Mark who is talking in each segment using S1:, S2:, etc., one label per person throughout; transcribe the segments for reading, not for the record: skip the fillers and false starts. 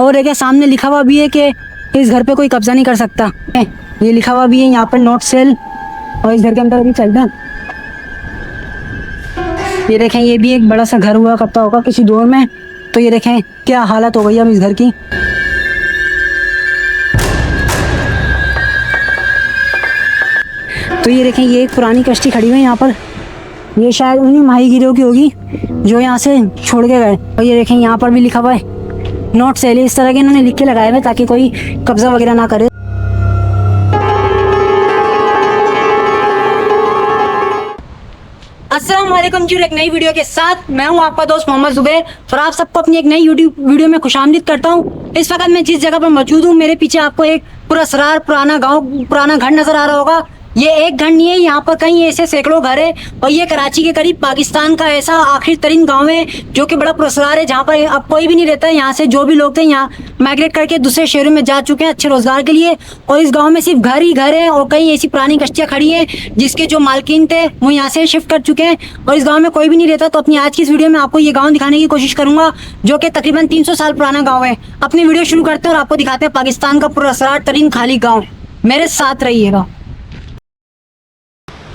S1: और एक सामने लिखा हुआ भी है कि इस घर पे कोई कब्जा नहीं कर सकता, ये लिखा हुआ भी है यहाँ पर नॉट सेल। और इस घर के अंदर अभी चलता है। ये देखें, ये भी एक बड़ा सा घर हुआ करता होगा किसी दौर में। तो ये देखें क्या हालत हो गई अब इस घर की। तो ये देखें, ये एक पुरानी कश्ती खड़ी हुई है यहाँ पर। ये शायद उन्हीं माहीगीरों की होगी जो यहाँ से छोड़ के गए। और ये देखें यहाँ पर भी लिखा हुआ है नॉट सेल। इस तरह के इन्होंने लिख के लगाए हुए ताकि कोई कब्जा वगैरह ना करे। अस्सलाम वालेकुम जी, एक नई वीडियो के साथ मैं हूं आपका दोस्त मोहम्मद जुबैर और आप सबको अपनी एक नई यूट्यूब वीडियो में खुशामदीद करता हूं। इस वक्त मैं जिस जगह पर मौजूद हूं, मेरे पीछे आपको एक पुरअसरार पुराना गांव, पुराना घर नजर आ रहा होगा। ये एक घर नहीं है, यहाँ पर कई ऐसे सैकड़ों घर है। और ये कराची के करीब पाकिस्तान का ऐसा आखिरी तरीन गाँव है जो कि बड़ा पुरअसरार है, जहाँ पर अब कोई भी नहीं रहता है। यहाँ से जो भी लोग थे यहाँ माइग्रेट करके दूसरे शहरों में जा चुके हैं अच्छे रोजगार के लिए। और इस गाँव में सिर्फ घर ही घर है और कई ऐसी पुरानी कश्तियाँ खड़ी हैं जिसके जो मालकिन थे वो यहाँ से शिफ्ट कर चुके हैं और इस गाँव में कोई भी नहीं रहता। तो अपनी आज की इस वीडियो में आपको ये गाँव दिखाने की कोशिश करूंगा जो कि तकरीबन 300 साल पुराना गाँव है। अपनी वीडियो शुरू करते हैं और आपको दिखाते हैं पाकिस्तान का पुरअसरार तरीन खाली गाँव। मेरे साथ रहिएगा।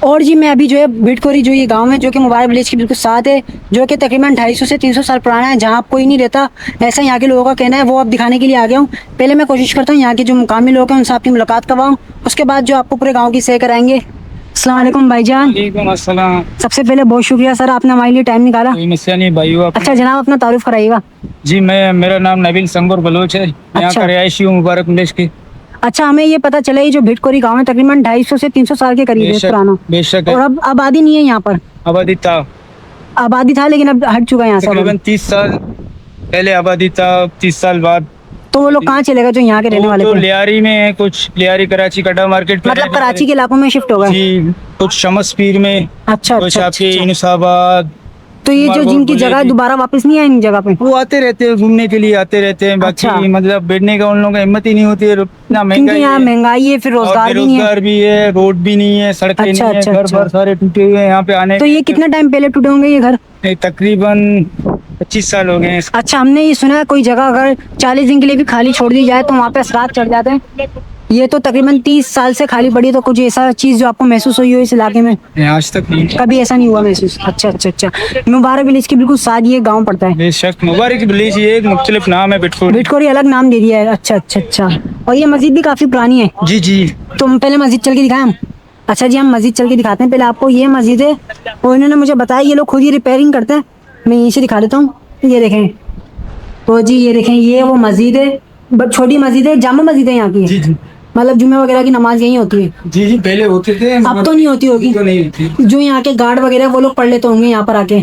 S1: और जी मैं अभी जो है भिटकोरी जो ये गांव है जो कि मुबारक विलेज के बिल्कुल साथ है, जो कि तकरीबन 250 से 300 साल पुराना है, जहां कोई नहीं रहता ऐसा यहाँ के लोगों का कहना है। वो अब दिखाने के लिए आ गया हूँ। पहले मैं कोशिश करता हूँ यहाँ के जो मुकामी लोग हैं उनसे आपकी मुलाकात करवाऊँ, उसके बाद जो आपको पूरे गाँव की सैर कराएंगे। अस्सलाम वालेकुम भाईजान।
S2: वालेकुम अस्सलाम।
S1: सबसे पहले बहुत शुक्रिया सर, आपने हमारे लिए टाइम निकाला।
S2: कोई मसला नहीं भाई।
S1: अच्छा जनाब, अपना तारुफ कराइएगा।
S2: जी मेरा नाम नवीन संगोर बलोच है, यहाँ का रिहायशी हूँ मुबारक विलेज की।
S1: अच्छा, हमें ये पता चला ये जो भिटकोरी गांव है तकरीबन 250 से 300 साल के करीब है पुराना।
S2: बेशक।
S1: और अब आबादी नहीं है यहाँ पर। आबादी था लेकिन अब हट चुका है यहाँ से।
S2: तकरीबन 30 साल पहले आबादी था, 30 साल बाद।
S1: तो वो लोग कहाँ चले गए जो यहाँ के रहने वाले
S2: तो
S1: थे?
S2: लियारी में है, कुछ लियारी कराची कटा मार्केट
S1: मतलब कराची के इलाकों में शिफ्ट हो गए।
S2: जी, कुछ शमस पीर में।
S1: अच्छा
S2: कुछ
S1: अच्छा,
S2: आपके
S1: अच्छा।
S2: इनसाबाद।
S1: तो ये जो जिनकी जगह दोबारा वापस नहीं आए इन जगह पे,
S2: वो आते रहते हैं, घूमने के लिए आते रहते हैं। बाकी
S1: अच्छा।
S2: मतलब बैठने का उन लोगों का हिम्मत ही नहीं होती है, इतना
S1: क्योंकि यहाँ महंगाई है, फिर रोजगार भी नहीं है।
S2: रोजगार भी है, रोड भी नहीं है, सड़कें
S1: अच्छा,
S2: नहीं है,
S1: अच्छा,
S2: घर
S1: अच्छा।
S2: बार सारे टूटे हुए हैं यहाँ पे आने।
S1: तो ये कितना टाइम पहले टूटे होंगे ये घर?
S2: तकरीबन 25 साल हो गए हैं।
S1: अच्छा, हमने ये सुना है कोई जगह अगर 40 दिन के लिए भी खाली छोड़ दी जाए तो वहाँ पे असरात चढ़ जाते हैं। ये तो तकरीबन 30 साल से खाली पड़ी है। तो कुछ ऐसा चीज जो आपको महसूस हुई हो इस इलाके में?
S2: आज तक नहीं,
S1: कभी ऐसा नहीं हुआ महसूस? अच्छा अच्छा अच्छा। मुबारक विलेज के बिल्कुल साथ ये गाँव पड़ता है।
S2: बेशक, मुबारक विलेज ये एक मुख्तलिफ नाम है,
S1: भिटकोरी अलग नाम दे दिया है। अच्छा अच्छा अच्छा। और ये मस्जिद भी काफी पुरानी है।
S2: जी जी।
S1: तो हम पहले मस्जिद चल के दिखाएं हम? अच्छा जी, हम मस्जिद चल के दिखाते हैं। पहले आपको ये मस्जिद है और इन्होंने मुझे बताया ये लोग खुद ही रिपेयरिंग करते हैं। मैं यहीं से दिखा देता हूँ। ये देखें, तो जी ये देखें, ये वो मस्जिद है, बट छोटी मस्जिद है, जामा मस्जिद है यहाँ की।
S2: जी जी।
S1: मतलब जुम्मे वगैरह की नमाज यहीं होती है।
S2: जी जी, पहले होते थे,
S1: अब तो नहीं होती होगी।
S2: तो नहीं होती।
S1: जो यहाँ के गार्ड वगैरह वो लोग पढ़ लेते होंगे यहाँ पर आके।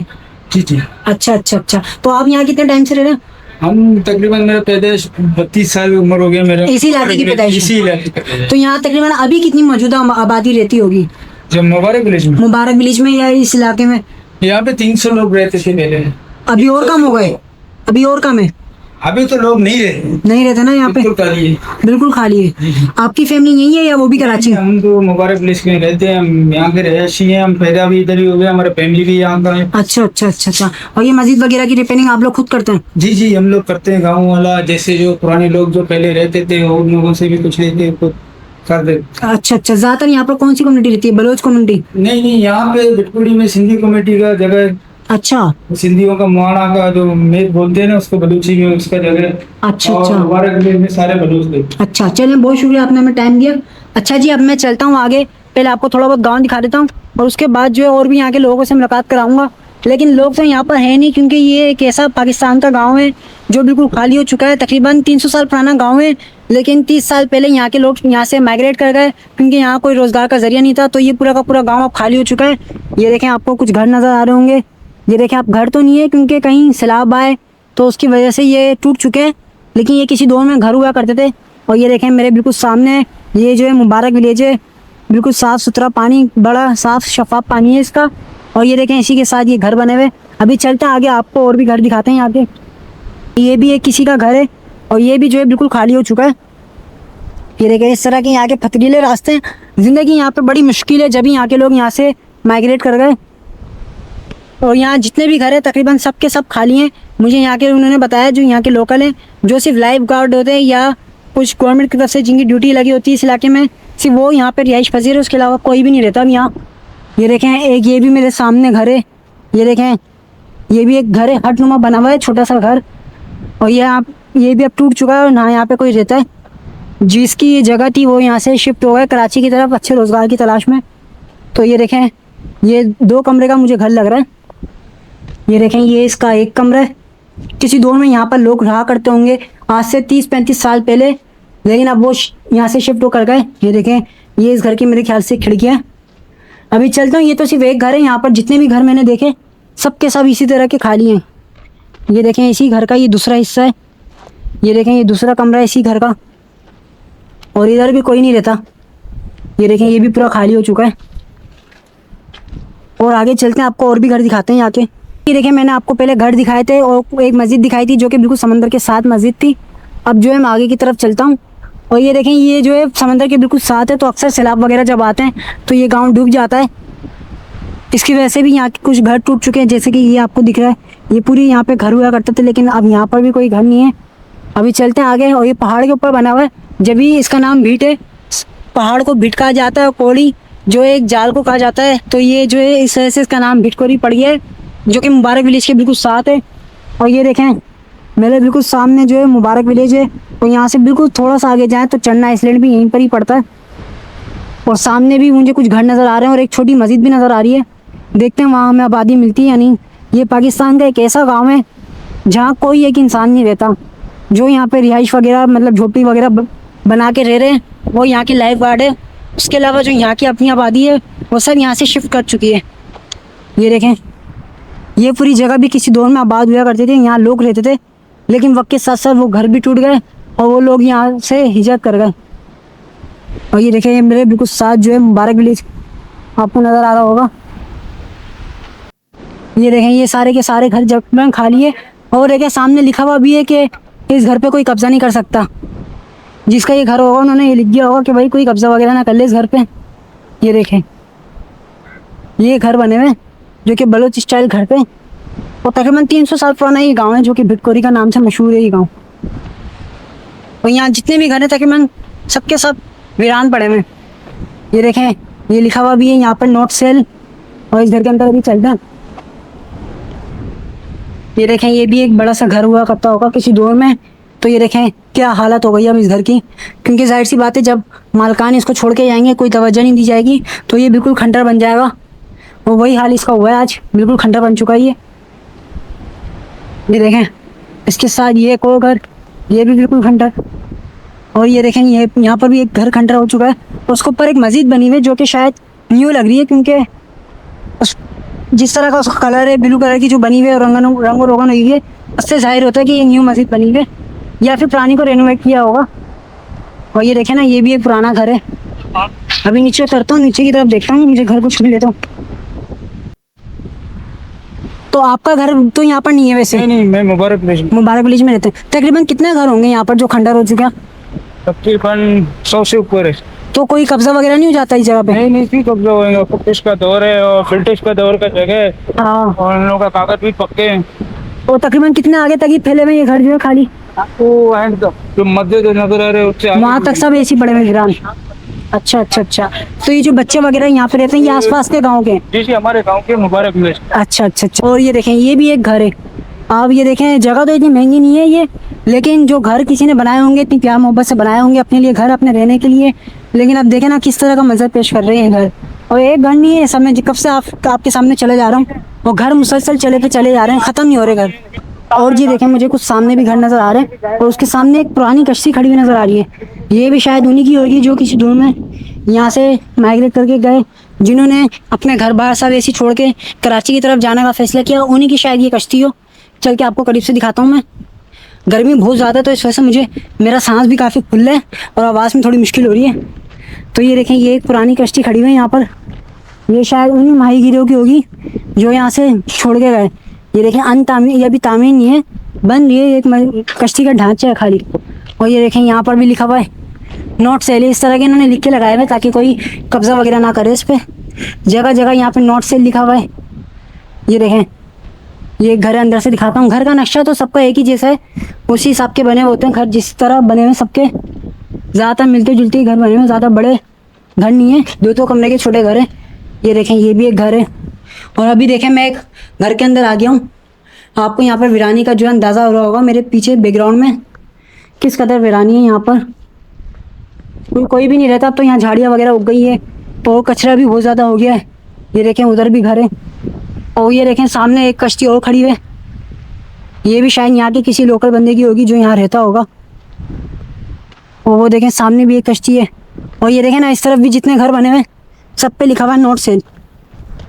S2: जी जी।
S1: अच्छा अच्छा अच्छा। तो आप यहाँ कितने टाइम से रह रहे हैं?
S2: हम तकरीबन, मेरा पैदाइश 32 साल उम्र हो गया मेरा।
S1: इसी इलाके की पैदाइश?
S2: इसी इलाके की पैदाइश।
S1: तो यहाँ तकरीबन अभी कितनी मौजूदा आबादी रहती होगी?
S2: जब मुबारक विलेज में?
S1: मुबारक विलेज में या इस इलाके में?
S2: यहाँ पे 300 लोग रहते थे पहले।
S1: अभी और कम हो गए? अभी और कम है?
S2: अभी तो लोग नहीं रहते।
S1: नहीं रहते ना यहाँ पे?
S2: बिल्कुल खाली है।
S1: बिल्कुल खाली है। आपकी फैमिली यही है या वो भी कराची?
S2: हम तो मुबारक विलेज में रहते हैं, हम यहाँ के रहशी हैं, हम पैदा भी इधर ही हो गए, हमारा फैमिली भी यहाँ का है।
S1: अच्छा अच्छा अच्छा अच्छा। और ये मस्जिद वगैरह की रिपेयरिंग आप लोग खुद करते हैं?
S2: जी जी, हम लोग करते हैं। गाँव वाला जैसे जो पुराने लोग जो पहले रहते थे उन लोगों से भी कुछ लेते खुद कर देते।
S1: अच्छा अच्छा। ज्यादातर यहाँ पर कौन सी कम्युनिटी रहती है? बलोच कम्युनिटी?
S2: नहीं नहीं, यहाँ पे भिटकुड़ी में सिंधी कमेटी का जगह है।
S1: अच्छा।
S2: सिंधियों का मुहाना का जो मेद बोलते हैं ना, उसको बलूची में उसका जगह है।
S1: अच्छा
S2: और
S1: अच्छा
S2: मुबारक विलेज में सारे बलूच थे।
S1: अच्छा। चलिए, बहुत शुक्रिया, आपने हमें टाइम दिया। अच्छा जी, अब मैं चलता हूँ आगे। पहले आपको थोड़ा बहुत गाँव दिखा देता हूँ और उसके बाद जो है और भी यहाँ के लोगों से मुलाकात कराऊंगा। लेकिन लोग तो यहाँ पर है नहीं, क्योंकि ये एक ऐसा पाकिस्तान का गांव है जो बिल्कुल खाली हो चुका है। तकरीबन 300 साल पुराना गांव है, लेकिन 30 साल पहले यहाँ के लोग यहाँ से माइग्रेट कर गए क्योंकि यहाँ कोई रोजगार का जरिया नहीं था। तो ये पूरा का पूरा गांव अब खाली हो चुका है। ये देखें, आपको कुछ घर नज़र आ रहे होंगे। ये देखें, आप घर तो नहीं है क्योंकि कहीं सैलाब आए तो उसकी वजह से ये टूट चुके हैं, लेकिन ये किसी दौर में घर हुआ करते थे। और ये देखें मेरे बिल्कुल सामने ये जो है मुबारक विलेज है, बिल्कुल साफ़ सुथरा पानी, बड़ा साफ़ शफाफ पानी है इसका। और ये देखें, इसी के साथ ये घर बने हुए। अभी चलते हैं आगे, आपको और भी घर दिखाते हैं यहाँ के। ये भी एक किसी का घर है और ये भी जो है बिल्कुल खाली हो चुका है। ये देखें, इस तरह के यहाँ के पथरीले रास्ते हैं। ज़िंदगी यहाँ पे बड़ी मुश्किल है, जब यहाँ के लोग यहाँ से माइग्रेट कर गए। और यहाँ जितने भी घर हैं तकरीबन सब के सब खाली हैं। मुझे यहाँ के उन्होंने बताया जो यहाँ के लोकल हैं, जो सिर्फ लाइफ गार्ड होते हैं या कुछ गवर्नमेंट की तरफ से जिनकी ड्यूटी लगी होती है इस इलाके में, सिर्फ वो यहाँ पे रिहाइश पसीर है, उसके अलावा कोई भी नहीं रहता अब यहाँ। ये देखें एक ये भी मेरे सामने घर है, ये देखें ये भी एक घर है, हटनुमा बना हुआ है छोटा सा घर। और ये भी अब टूट चुका है और ना यहाँ पे कोई रहता है। जिसकी ये जगह थी वो यहाँ से शिफ्ट हो गए कराची की तरफ अच्छे रोज़गार की तलाश में। तो ये देखें ये 2 कमरे का मुझे घर लग रहा है। ये देखें ये इसका 1 कमरा है। किसी दौर में यहाँ पर लोग रहा करते होंगे आज से 30-35 साल पहले, लेकिन अब वो यहाँ से शिफ्ट होकर गए। ये देखें ये इस घर की मेरे ख्याल से खिड़कियाँ। अभी चलता हूँ, ये तो सिर्फ एक घर है, यहाँ पर जितने भी घर मैंने देखे सब के सब इसी तरह के खाली हैं। ये देखें इसी घर का ये दूसरा हिस्सा है। ये देखें ये दूसरा कमरा है इसी घर का, और इधर भी कोई नहीं रहता। ये देखें ये भी पूरा खाली हो चुका है। और आगे चलते हैं, आपको और भी घर दिखाते हैं यहाँ के। ये देखें मैंने आपको पहले घर दिखाए थे और एक मस्जिद दिखाई थी जो कि बिल्कुल समंदर के साथ मस्जिद थी। अब जो है मैं आगे की तरफ चलता हूँ, और ये देखें ये जो है समंदर के बिल्कुल साथ है, तो अक्सर सैलाब वगैरह जब आते हैं तो ये गाँव डूब जाता है। इसकी वजह से भी यहाँ के कुछ घर टूट चुके हैं, जैसे कि ये आपको दिख रहा है। ये पूरी यहाँ पे घर हुआ करते थे, लेकिन अब यहाँ पर भी कोई घर नहीं है। अभी चलते हैं आगे, और ये पहाड़ के ऊपर बना हुआ है, जब भी इसका नाम भीट है। पहाड़ को भीट कहा जाता है और कोड़ी जो एक जाल को कहा जाता है। तो ये जो है इस वजह से इसका नाम भिटकोरी पड़ गया है, जो कि मुबारक विलेज के बिल्कुल साथ है। और ये देखें मेरे बिल्कुल सामने जो है मुबारक विलेज है, और यहाँ से बिल्कुल थोड़ा सा आगे जाएँ तो चन्ना आइसलैंड भी यहीं पर ही पड़ता है। और सामने भी मुझे कुछ घर नज़र आ रहे हैं और एक छोटी मस्जिद भी नज़र आ रही है। देखते हैं वहाँ हमें आबादी मिलती है या नहीं। ये पाकिस्तान का एक ऐसा गाँव है जहाँ कोई एक इंसान नहीं रहता। जो यहाँ पे रिहाइश वगैरह मतलब झोपड़ी वगैरह बना के रह रहे हैं वो यहाँ की लाइफ गार्ड है। उसके अलावा जो यहाँ की अपनी आबादी है वो सब यहाँ से शिफ्ट कर चुकी है। ये देखें ये पूरी जगह भी किसी दौर में आबाद हुआ करते थे, यहाँ लोग रहते थे, लेकिन वक्त के साथ साथ वो घर भी टूट गए और वो लोग यहाँ से हिजरत कर गए। और ये देखें मेरे बिल्कुल साथ जो है मुबारक विलेज आपको नज़र आ रहा होगा। ये देखें ये सारे के सारे घर जब में खाली है, और देखें सामने लिखा हुआ भी है कि इस घर पे कोई कब्ज़ा नहीं कर सकता। जिसका ये घर होगा उन्होंने ये लिख दिया होगा कि भाई कोई कब्ज़ा वगैरह ना कर ले इस घर पे। ये देखें ये घर बने हुए जो कि बलोच स्टाइल घर पे, और तकरीबन 300 साल पुराना ये गांव है जो कि भिटकोरी का नाम से मशहूर है ये गांव। और यहाँ जितने भी घर हैं तकरीबन सबके सब वीरान पड़े हुए। ये देखें ये लिखा हुआ भी है यहाँ पर नॉट सेल। और इस घर के अंदर अभी चलता है। ये देखें ये भी एक बड़ा सा घर हुआ करता होगा किसी दौर में। तो ये देखें क्या हालत हो गई अब इस घर की, क्योंकि जाहिर सी बात है जब मालकान इसको छोड़ के जाएंगे कोई तवज्जो नहीं दी जाएगी तो ये बिल्कुल खंडर बन जाएगा। और वही हाल इसका हुआ है, आज बिल्कुल खंडर बन चुका है ये देखें। इसके साथ ये एक और घर, ये भी बिल्कुल खंडर। और ये देखें ये यहाँ पर भी एक घर खंडर हो चुका है, और उसके ऊपर एक मस्जिद बनी हुई है जो कि शायद न्यू लग रही है, क्योंकि उस जिस तरह का उसका कलर है ब्लू कलर की जो बनी हुई है और रंग रोगन हुई है, उससे जाहिर होता है कि ये न्यू मस्जिद बनी हुई है या फिर पुरानी को रेनोवेट किया होगा। और ये देखें ना ये भी एक पुराना घर है। अभी नीचे उतरता हूँ, नीचे की तरफ देखता हूँ, मुझे घर कुछ मिल लेता हूँ। तो आपका घर तो यहाँ पर नहीं है वैसे?
S2: नहीं, मैं मुबारक विलेज में
S1: रहते हैं। तकरीबन कितने घर होंगे यहाँ पर जो खंडर हो चुके हैं?
S2: तकरीबन 100 से ऊपर है।
S1: तो कोई कब्जा वगैरह नहीं हो जाता इस जगह पे?
S2: नहीं कब्जा होएगा। ब्रिटिश का दौर है और ब्रिटिश का दौर का जगह है।
S1: हाँ,
S2: और उन लोगों का कागज भी पक्के हैं।
S1: तो तकरीबन कितने आगे तक ही फैले हुए ये घर जो है खाली?
S2: वो एंड जो मस्जिद नजर आ रहे हैं उससे
S1: वहाँ तक सब ऐसी पड़े हुए वीरान। अच्छा। तो ये जो बच्चे वगैरह यहाँ पे रहते हैं ये आसपास के गाँव के?
S2: जी हमारे गाँव के मुबारक विलेज।
S1: अच्छा। और ये देखें ये भी एक घर है। आप ये देखें जगह तो इतनी महंगी नहीं है ये, लेकिन जो घर किसी ने बनाए होंगे इतनी प्यार मोहब्बत से बनाए होंगे अपने लिए घर, अपने रहने के लिए। लेकिन अब देखें ना किस तरह का मंजर पेश कर रहे हैं घर। और एक घर नहीं है सब, मैं कब से आपके सामने चले जा रहा हूँ, वो घर मुसलसल चले जा रहे हैं, ख़त्म नहीं हो रहे घर। और ये देखें मुझे कुछ सामने भी घर नज़र आ रहे हैं, और उसके सामने एक पुरानी कश्ती खड़ी हुई नज़र आ रही है। ये भी शायद उन्हीं की होगी जो किसी दौर में यहाँ से माइग्रेट करके गए, जिन्होंने अपने घर बार सब ऐसी छोड़ के कराची की तरफ जाने का फैसला किया, उन्हीं की शायद ये कश्ती हो। चल के आपको करीब से दिखाता हूँ मैं। गर्मी बहुत ज़्यादा तो इस वजह से मेरा सांस भी काफ़ी फुल है और आवाज़ में थोड़ी मुश्किल हो रही है। तो ये देखें ये एक पुरानी कश्ती खड़ी हुई है यहाँ पर। ये शायद उन्हीं माहीगीरों की होगी जो यहाँ से छोड़ के गए। ये देखें अनतामीर, ये अभी तामीर नहीं है, बन रही है, एक कश्ती का ढांचा है खाली। और ये देखें यहाँ पर भी लिखा हुआ है नॉट सेल। इस तरह के इन्होंने लिख के लगाए हुए ताकि कोई कब्ज़ा वगैरह ना करे इस पर। जगह जगह यहाँ पर नॉट सेल लिखा हुआ है। ये देखें ये घर है, अंदर से दिखाता हूँ। घर का नक्शा तो सबका एक ही जैसा है, उसी हिसाब के बने होते हैं घर, जिस तरह बने हुए सबके ज़्यादातर मिलते जुलते ही घर बने हुए, ज़्यादा बड़े घर नहीं है, 2 कमरे के छोटे घर हैं। ये देखें, ये भी एक घर है। और अभी देखें मैं एक घर के अंदर आ गया हूँ। आपको यहाँ पर वीरानी का जो है अंदाज़ा हो रहा होगा मेरे पीछे बैकग्राउंड में किस कदर वीरानी है। यहाँ पर कोई भी नहीं रहता, अब तो यहाँ झाड़ियाँ वगैरह उग गई है और कचरा भी बहुत ज़्यादा हो गया है। ये देखें, उधर भी घर है और ये देखें सामने एक कश्ती और खड़ी है। ये भी शायद यहाँ के किसी लोकल बंदे की होगी जो यहाँ रहता होगा। और वो देखें सामने भी एक कश्ती है। और ये देखें ना, इस तरफ भी जितने घर बने हुए सब पे लिखा हुआ है नॉट सेल।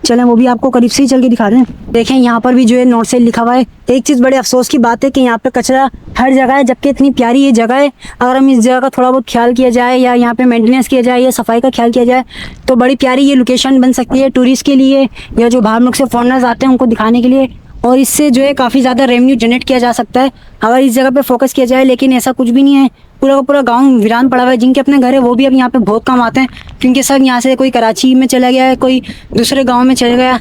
S1: चलें वो भी आपको करीब से ही चल के दिखा दें। देखें यहाँ पर भी जो है नॉट सेल लिखा हुआ है। एक चीज़ बड़े अफसोस की बात है कि यहाँ पे कचरा हर जगह है, जबकि इतनी प्यारी ये जगह है। अगर हम इस जगह का थोड़ा बहुत ख्याल किया जाए या यहाँ पे मेंटेनेंस किया जाए या सफाई का ख्याल किया जाए तो बड़ी प्यारी ये लोकेशन बन सकती है टूरिस्ट के लिए या जो बाहर मुल्क से फॉरेनर्स आते हैं उनको दिखाने के लिए। और इससे जो है काफ़ी ज़्यादा रेवेन्यू जनरेट किया जा सकता है अगर इस जगह पे फोकस किया जाए। लेकिन ऐसा कुछ भी नहीं है, पूरा का पूरा गांव वीरान पड़ा हुआ है। जिनके अपने घर है वो भी अब यहाँ पे बहुत कम आते हैं क्योंकि सब यहाँ से कोई कराची में चला गया है, कोई दूसरे गांव में चला गया,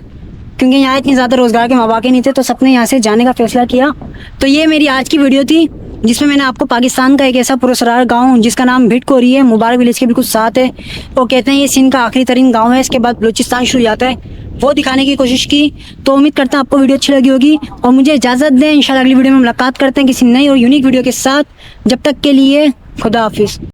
S1: क्योंकि यहाँ इतनी ज़्यादा रोज़गार के मौके नहीं थे तो सबने यहाँ से जाने का फैसला किया। तो ये मेरी आज की वीडियो थी जिसमें मैंने आपको पाकिस्तान का एक ऐसा पुरस्कार गांव जिसका नाम भिट कोरी है, मुबारक विलेज के बिल्कुल साथ है। वो कहते हैं ये सिंध का आखिरी तरीन गांव है, इसके बाद बलूचिस्तान शुरू जाता है, वो दिखाने की कोशिश की। तो उम्मीद करता हूँ आपको वीडियो अच्छी लगी होगी और मुझे इजाज़त दें। इंशाल्लाह अगली वीडियो में मुलाकात करते हैं किसी नई और यूनिक वीडियो के साथ। जब तक के लिए खुदा हाफिज़।